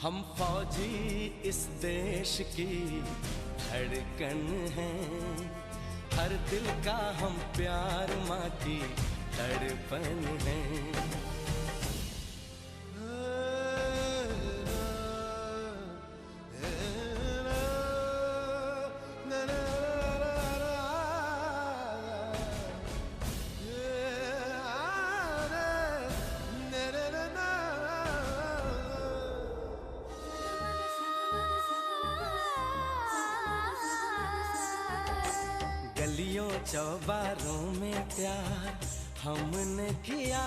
हम फौजी इस देश की धड़कन हैं, हर दिल का हम प्यार माँ की तड़पन है। गलियों चौबारों में प्यार हमने किया,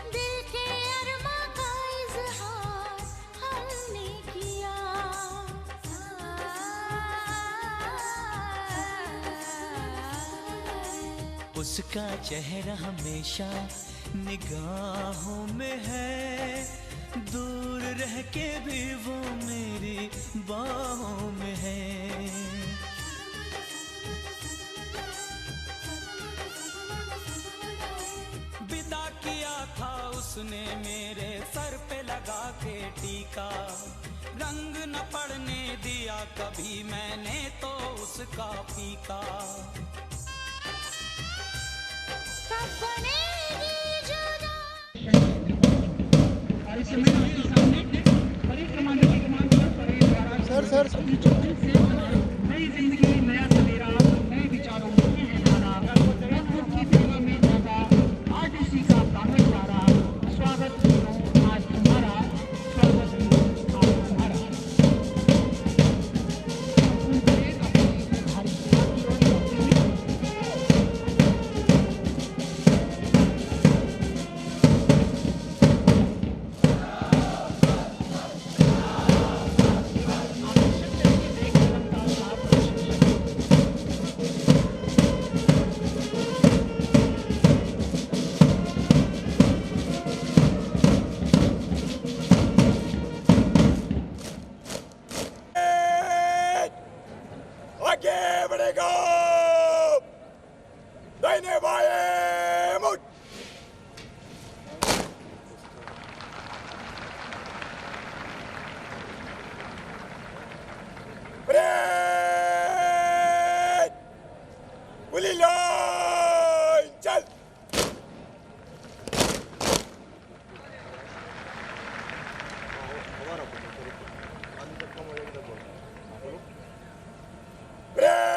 दिल के अरमा का इज़हार हमने किया। उसका चेहरा हमेशा निगाहों में है, दूर रह के भी वो मेरी बाहों में है। विदा किया था उसने मेरे सर पे लगा के टीका, रंग न पड़ने दिया कभी मैंने तो उसका फीका। कब बनेगी जुदा सर नई जिंदगी नया सवेरा नए विचारों में धारा की सेवा में जाता आज इसी का दामन चारा। स्वागत करो आज तुम्हारा, स्वागत करो आज तुम्हारा। आगे बढ़ेगा दाहिने बाएं मुड़। ब्रेक खुली लाइन चल। ब्रेक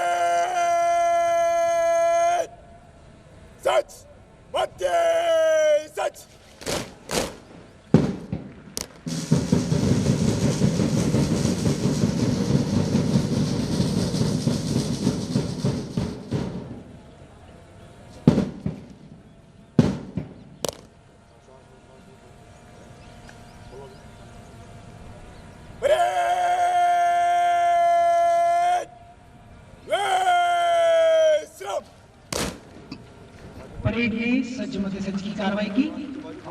सच मध्य सच। परेड में सच मध्य सच की कार्रवाई की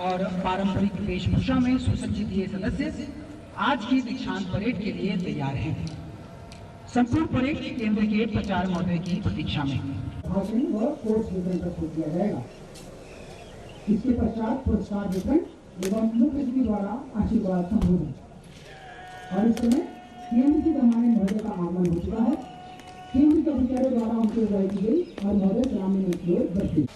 और पारंपरिक वेशभूषा में सुसज्जित ये सदस्य आज की दीक्षांत परेड के लिए तैयार हैं। संपूर्ण परेड केंद्र के प्रचार महोदय की प्रतीक्षा में भाषण व कोर्स वितरण प्रस्तुत किया जाएगा। इसके पश्चात पुरस्कार वितरण एवं मुख्य अतिथि द्वारा आशीर्वाद संबोधन। और इस समय केंद्र की कमाने महोदय का आगमन हो चुका है। केंद्र के अधिकारियों द्वारा उनकी विदाई की गई और महोदय ग्रामीण में की ओर बढ़ गई।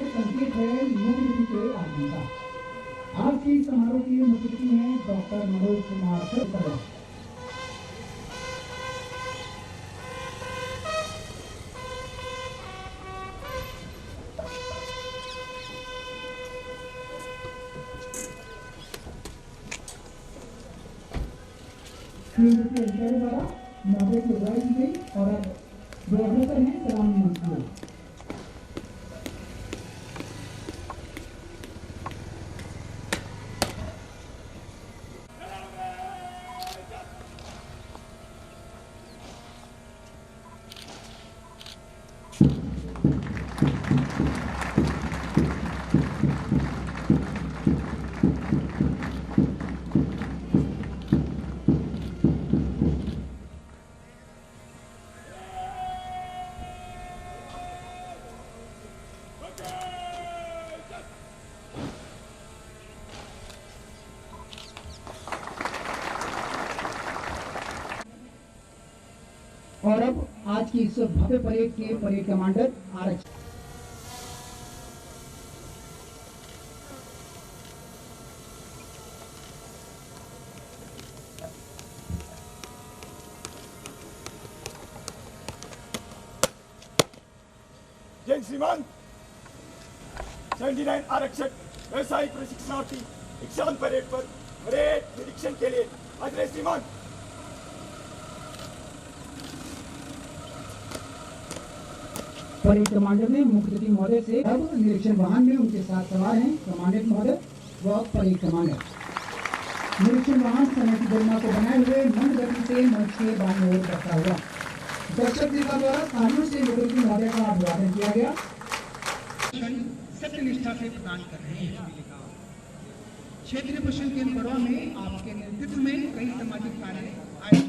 संकेत है मुख्य के आगमन का। आज के समारोह की मुख्य अतिथि हैं डॉक्टर मनोज कुमार सर। केंद्र के अधिकारी द्वारा महोदय की विदाई की गई और जो अग्रसर हैं ग्रामीण मंत्री। आज की इस भव्य परेड के परेड कमांडर आरक्षक जय श्रीमान 79 आरक्षक व्यवसायिक प्रशिक्षणार्थी दीक्षांत परेड पर परेड निरीक्षण के लिए हाजिर है श्रीमान। परेड कमांडर ने मुख्य अतिथि महोदय से अब निरीक्षण वाहन में उनके साथ सवार हैं कमांडेंट महोदय व परेड कमांडर। निरीक्षण वाहन समय की गणना को बनाए हुए मंद गति से मंच के बाईं ओर बढ़ता हुआ दर्शक नेता द्वारा तालियों से मुख्य अतिथि महोदय का अभिवादन किया गया। सत्यनिष्ठा से प्रदान कर रहे हैं। क्षेत्रीय प्रशासन केंद्र बड़वा में आपके नेतृत्व में कई सामाजिक कार्य आयोजित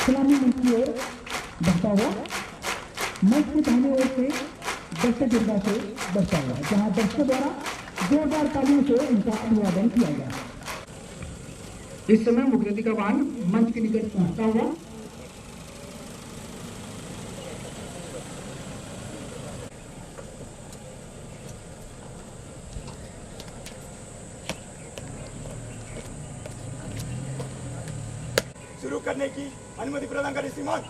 सलामी मंच की ओर बढ़ता हुआ मंच की दाहिनी ओर से दर्शक दीर्घा से बढ़ता हुआ जहां दर्शकों द्वारा जोरदार तालियों से उनका अभिवादन किया गया। इस समय मुख्य अतिथि का वाहन मंच के निकट पहुंचता हुआ शुरू करने की अनुमति प्रदान करें श्रीमान।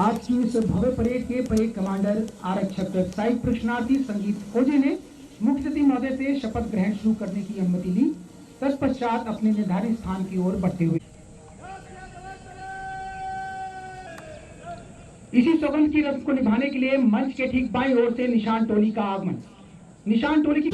आज की इस भव्य परेड के परेड कमांडर आरक्षक व्यावसायिक प्रशिक्षणार्थी संगीत खोजे ने मुख्य अतिथि महोदय से शपथ ग्रहण शुरू करने की अनुमति ली। तत्पश्चात अपने निर्धारित स्थान की ओर बढ़ते हुए इसी सौगंध की रस्म को निभाने के लिए मंच के ठीक बाईं ओर से निशान टोली का आगमन। निशान टोली की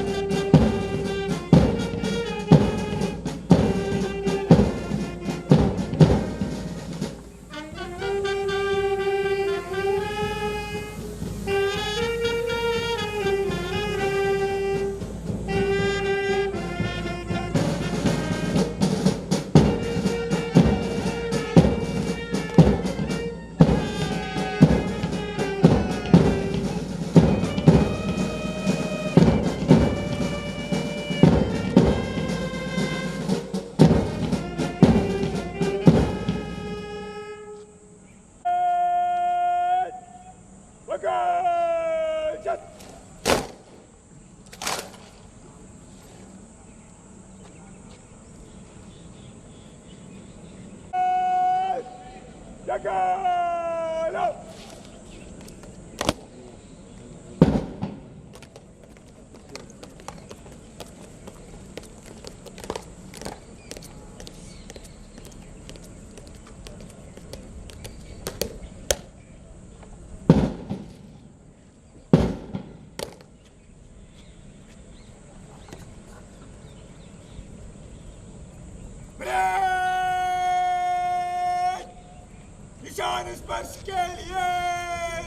निशान स्पर्श के लिए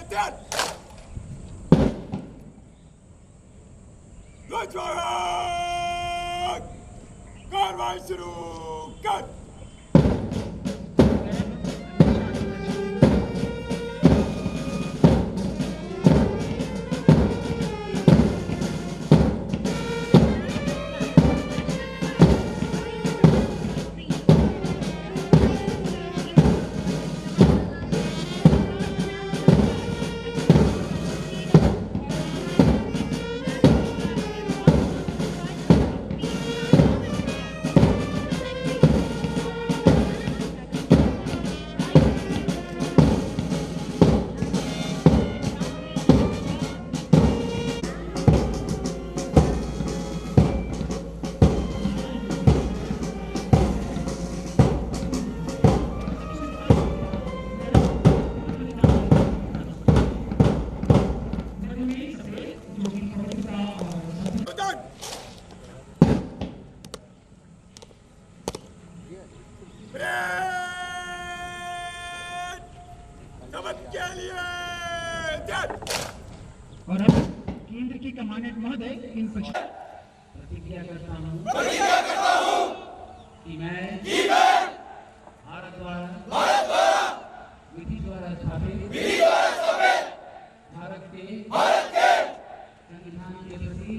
ध्यान। ध्वजवाहक कार्रवाई शुरू कर। बगावत के लिए जय। और अब केंद्र के कमांडेंट महोदय इन प्रतिज्ञा करता हूँ कि मैं भारत द्वारा विधि द्वारा स्थापित भारत के संविधान के प्रति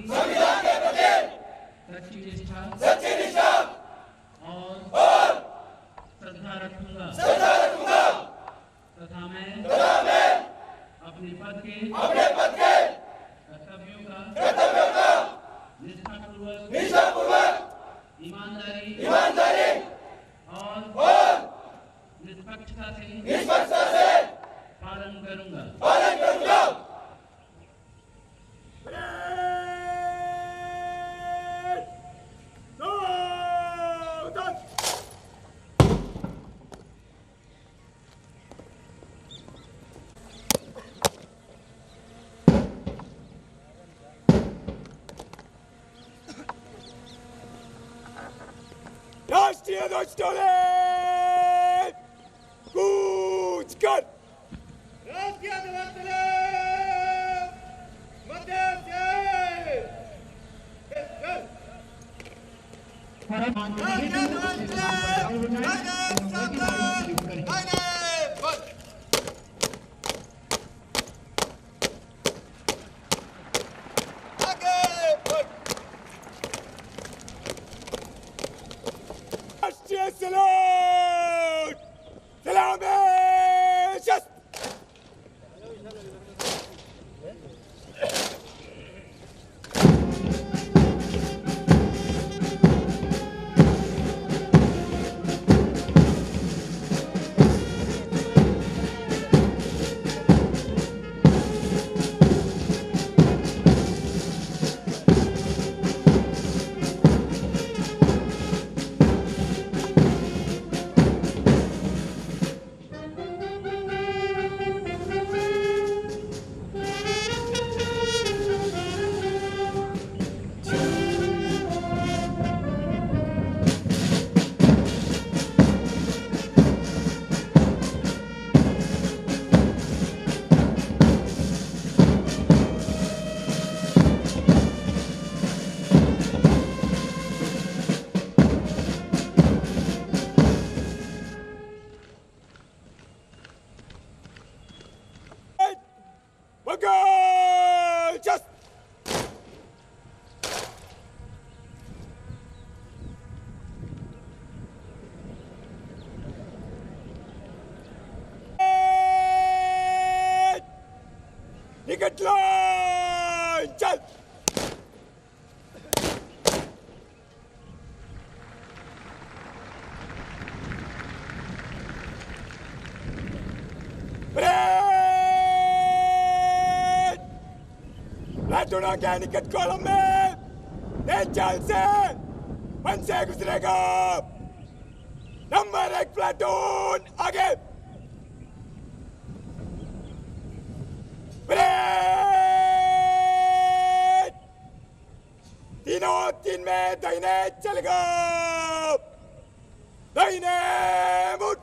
सच्ची निष्ठा और श्रद्धा रखूंगा तथा मैं अपने पद के कर्तव्यों का निष्ठापूर्वक ईमानदारी और निष्पक्षता से पालन करूंगा। राष्ट्रीय ध्वज डोले कूच कर। राष्ट्रीय ध्वज डोले मध्य से राष्ट्रीय सैल्यूट सलामी शस्त्र। निकट लाइन चल। प्लाटूनों के निकट कॉलम में तेज चाल से मन से गुजरेगा। नंबर 1 प्लाटून आगे। तीनों 3 में दाहिने चलेगा। दाहिने मुड़।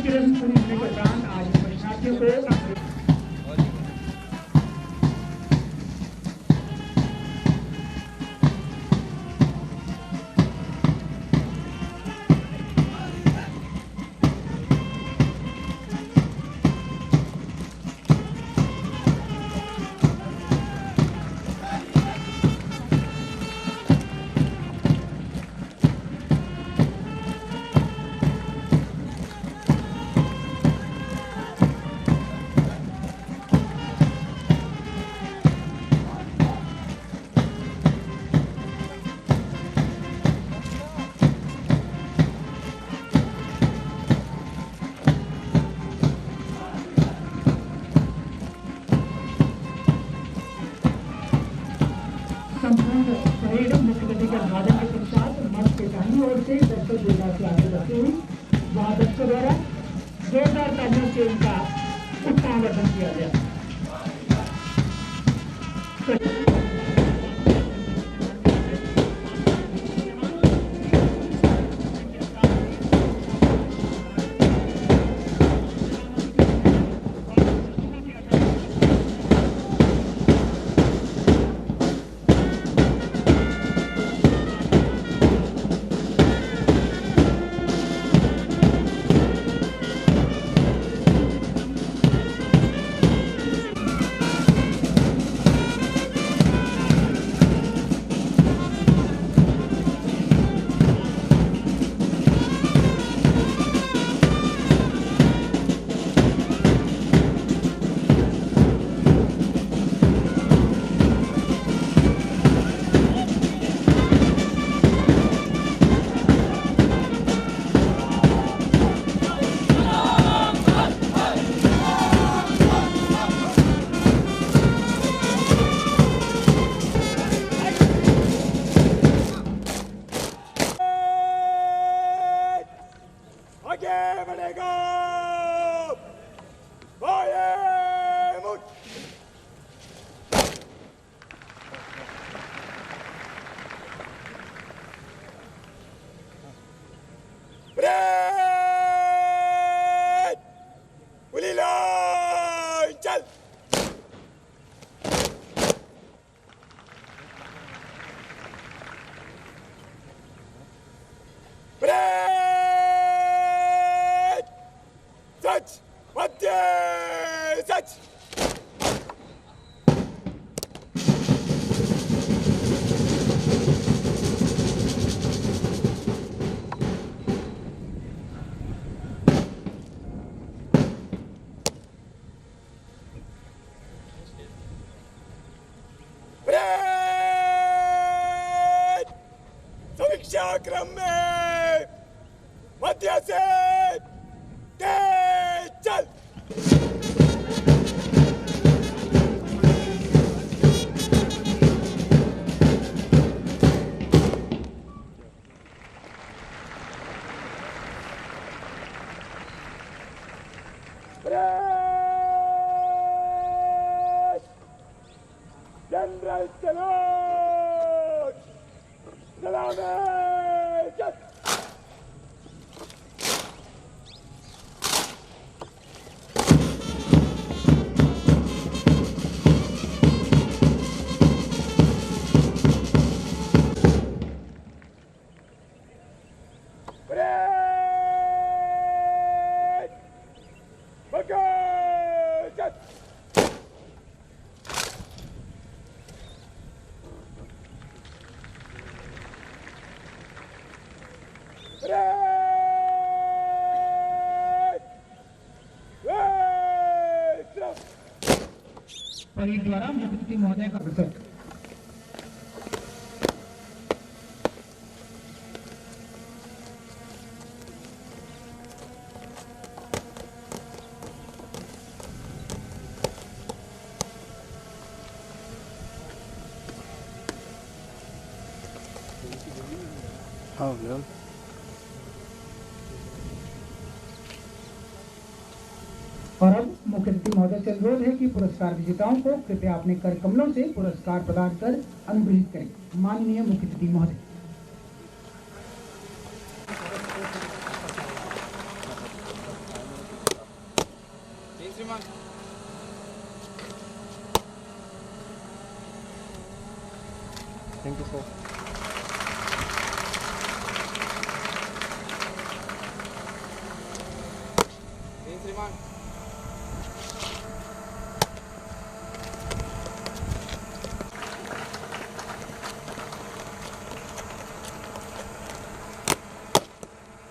की रस्म पूरी होने के उपरांत आज परीक्षार्थियों को संपूर्ण परेड मुख्य गति के अभिवादन के पश्चात मंच के दाहिनी ओर से दर्शक जोड़ा से आगे बढ़ती हुई वहां दर्शकों द्वारा जोरदार तालियों से उनका उत्साहवर्धन किया गया। क्रम में मध्य से तेज चल। जनरल चलो परेड द्वारा मुख्य अतिथि महोदय का अवसर। हाँ भैया। और अब मुख्य अतिथि महोदय से अनुरोध है कि पुरस्कार विजेताओं को कृपया अपने कर कमलों से पुरस्कार प्रदान कर अनुग्रहित करें। माननीय मुख्य अतिथि महोदय। Thank you sir. जय श्रीमान।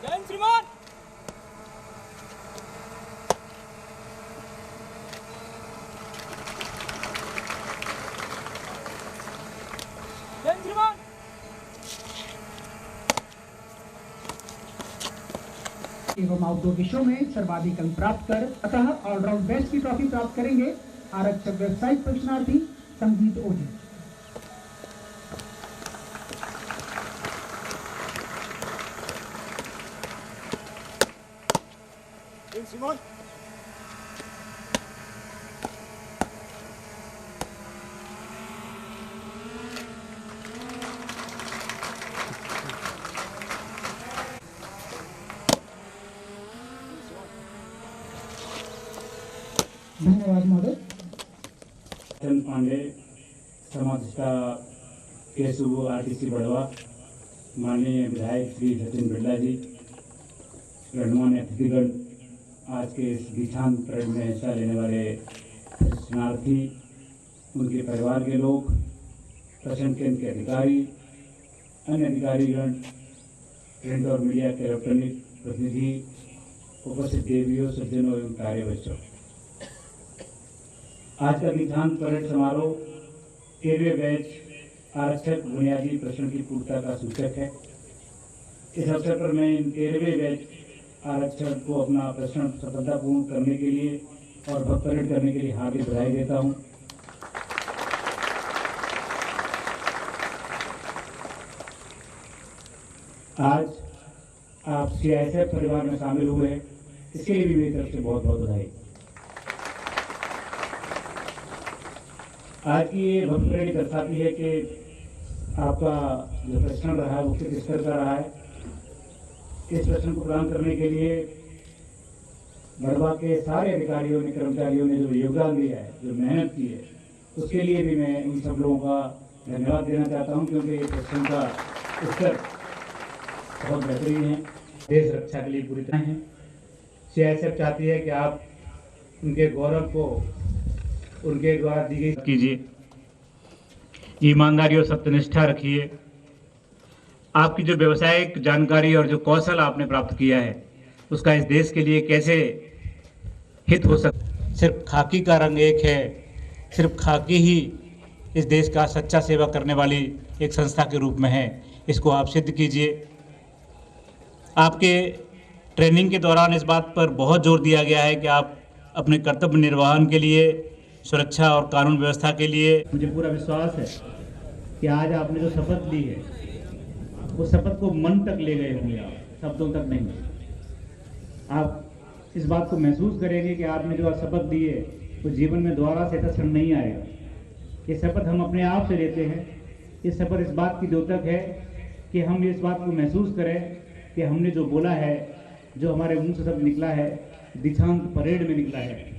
जय श्रीमान। एवं आउटडोर विषयों में सर्वाधिक अंक प्राप्त कर अतः ऑलराउंड बेस्ट की ट्रॉफी प्राप्त करेंगे आरक्षक व्यवसायिक प्रशिक्षणार्थी संगीत ओझा। श्रीमान धन्यवाद महोदय। चंद पांडे, समाजसेवा केशव आरटीसी बड़वा, माननीय विधायक श्री सचिन बिरला जी, गणमान्य अतिथिगण, आज के इस दीक्षांत परेड में हिस्सा लेने वाले प्रशिक्षणार्थी, उनके परिवार के लोग, प्रशिक्षण केंद्र के अधिकारी, अन्य अधिकारीगण, प्रिंट और मीडिया के इलेक्ट्रॉनिक प्रतिनिधि, उपस्थित देवियों, सज्जनों एवं कार्य बच्चों, आज का दीक्षांत परेड समारोह 13वें बैच आरक्षक बुनियादी प्रश्न की पूर्तता का सूचक है। इस अवसर पर मैं इन 13वें बैच आरक्षक को अपना प्रश्न सफलतापूर्ण करने के लिए और भक्त परेड करने के लिए हार्दिक बधाई देता हूं। आज आप सीआईएसएफ परिवार में शामिल हुए हैं, इसके लिए भी मेरी तरफ से बहुत बहुत बधाई। आज की ये भक्त परेड दर्शाती है कि आपका जो प्रश्न रहा है वो किस स्तर का रहा है। इस प्रश्न को प्रदान करने के लिए गढ़वा के सारे अधिकारियों ने, कर्मचारियों ने जो योगदान दिया है, जो मेहनत की है, उसके लिए भी मैं उन सब लोगों का धन्यवाद देना चाहता हूं, क्योंकि ये प्रश्न का स्तर बहुत बेहतरीन है। देश रक्षा के लिए पूरी तरह है। सीआईएसएफ चाहती है कि आप उनके गौरव को उनके द्वारा दी गई कीजिए, ईमानदारी और सत्यनिष्ठा रखिए। आपकी जो व्यवसायिक जानकारी और जो कौशल आपने प्राप्त किया है, उसका इस देश के लिए कैसे हित हो सकता। सिर्फ खाकी का रंग एक है, सिर्फ खाकी ही इस देश का सच्चा सेवा करने वाली एक संस्था के रूप में है। इसको आप सिद्ध कीजिए। आपके ट्रेनिंग के दौरान इस बात पर बहुत जोर दिया गया है कि आप अपने कर्तव्य निर्वहन के लिए, सुरक्षा और कानून व्यवस्था के लिए, मुझे पूरा विश्वास है कि आज आपने जो शपथ ली है, वो शपथ को मन तक ले गए होंगे आप, शब्दों तक नहीं। आप इस बात को महसूस करेंगे कि आपने जो शपथ दी है वो जीवन में दोबारा से ऐसा क्षण नहीं आएगा। ये शपथ हम अपने आप से लेते हैं। ये शपथ इस बात की द्योतक है कि हम इस बात को महसूस करें कि हमने जो बोला है, जो हमारे मुंह से शब्द निकला है, दीक्षांत परेड में निकला है।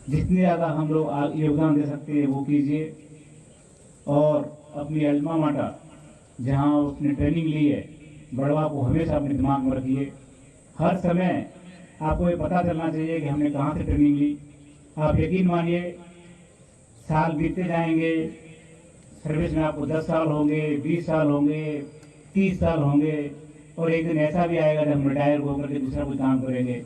जितने ज़्यादा हम लोग योगदान दे सकते हैं वो कीजिए, और अपनी अल्मा माटा जहाँ उसने ट्रेनिंग ली है, बड़वा को हमेशा अपने दिमाग में रखिए। हर समय आपको ये पता चलना चाहिए कि हमने कहाँ से ट्रेनिंग ली। आप यकीन मानिए, साल बीतते जाएंगे, सर्विस में आपको 10 साल होंगे, 20 साल होंगे, 30 साल होंगे, और एक दिन ऐसा भी आएगा जब हम रिटायर होकर के दूसरा कोई काम करेंगे।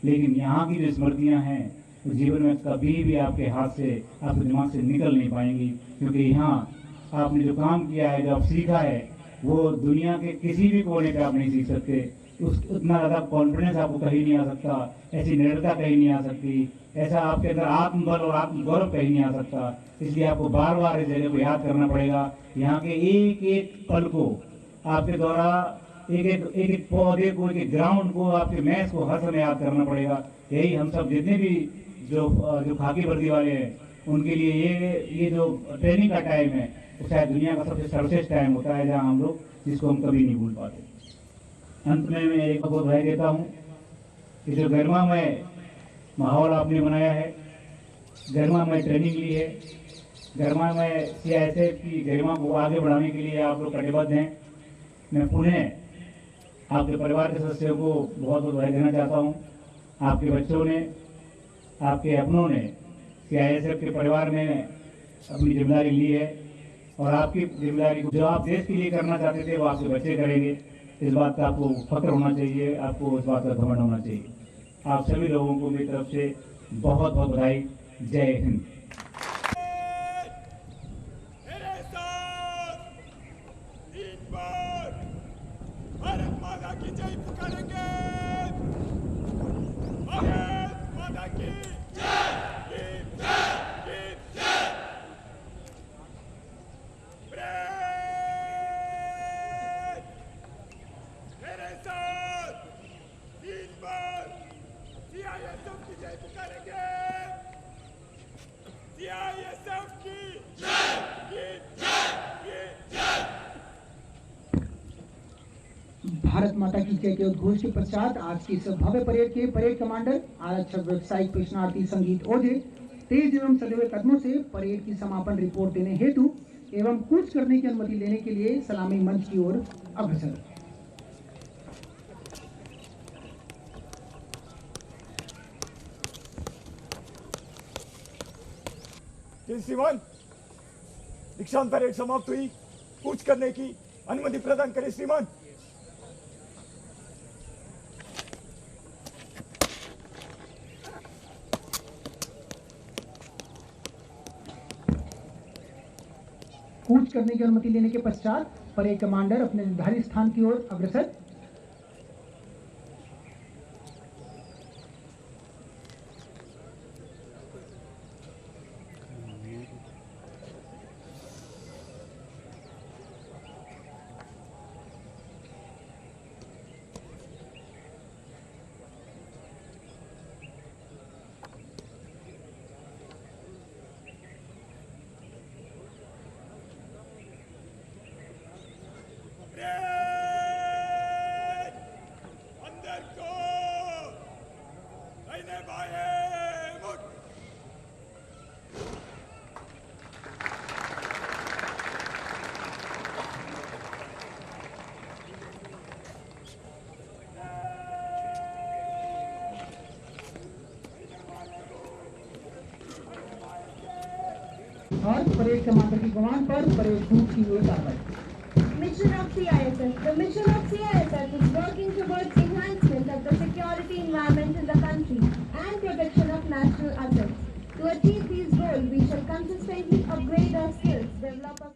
लेकिन यहाँ की जो स्मृतियाँ हैं वो जीवन में कभी भी आपके हाथ से, आपके दिमाग से निकल नहीं पाएंगी, क्योंकि यहाँ आपने जो काम किया है, जो आप सीखा है, वो दुनिया के किसी भी कोने पे आप नहीं सीख सकते। उतना ज़्यादा कॉन्फिडेंस आपको कहीं नहीं आ सकता, ऐसी निडरता कहीं नहीं आ सकती, ऐसा आपके अंदर आत्मबल और आत्मगौरव कहीं नहीं आ सकता। इसलिए आपको बार बार इस जगह को याद करना पड़ेगा। यहाँ के एक एक पल को आपके द्वारा, एक एक पौधे को, एक ग्राउंड को, आपके मैच को हर समय याद करना पड़ेगा। यही हम सब जितने भी जो खाकी वर्दी वाले हैं, उनके लिए ये जो ट्रेनिंग का टाइम है, वो शायद दुनिया का सबसे सर्वश्रेष्ठ टाइम होता है, जहाँ हम लोग, जिसको हम कभी नहीं भूल पाते। अंत में मैं एक बहुत बधाई देता हूँ कि जो गरिमामय माहौल आपने बनाया है, गरिमामय ट्रेनिंग ली है, गरिमा में CISF की गरिमा को आगे बढ़ाने के लिए आप लोग कटिबद्ध हैं। मैं पुनः आपके परिवार के सदस्यों को बहुत बहुत बधाई देना चाहता हूँ। आपके बच्चों ने, आपके अपनों ने CISF के परिवार में अपनी जिम्मेदारी ली है और आपकी जिम्मेदारी जो आप देश के लिए करना चाहते थे वो आपके बच्चे करेंगे। इस बात का आपको फख्र होना चाहिए, आपको इस बात का घमंड होना चाहिए। आप सभी लोगों को मेरी तरफ से बहुत बहुत बधाई। जय हिंद। मेरे साथ 3 बार भारत माता की जय पुकारेंगे। भारत माता की जय, जय, जय। मेरे साथ 3 बार CISF की जय पुकारेंगे। CISF की जय, जय। भारत माता की जय के उद्घोष के पश्चात आज की इस भव्य परेड के परेड कमांडर आरक्षक व्यावसायिक पेशनार्थी संगीत ओझे तेज एवं सदैव कदमों से परेड की समापन रिपोर्ट देने हेतु एवं कूच करने की अनुमति लेने के लिए सलामी मंच की ओर अग्रसर। श्रीमान, दीक्षांत परेड समाप्त हुई। कूच करने की अनुमति प्रदान करें श्रीमान। कूच करने की अनुमति लेने के पश्चात परेड कमांडर अपने निर्धारित स्थान की ओर अग्रसर। अंदर को दाहिने बाएं मुड़। और परेड कमांडर की कमान पर परेड ग्रुप की ओर कार्रवाई। Mission of CISF. The mission of CISF is working towards enhancement of the security environment in the country and protection of national assets. To achieve these goals, we shall consistently upgrade our skills, develop our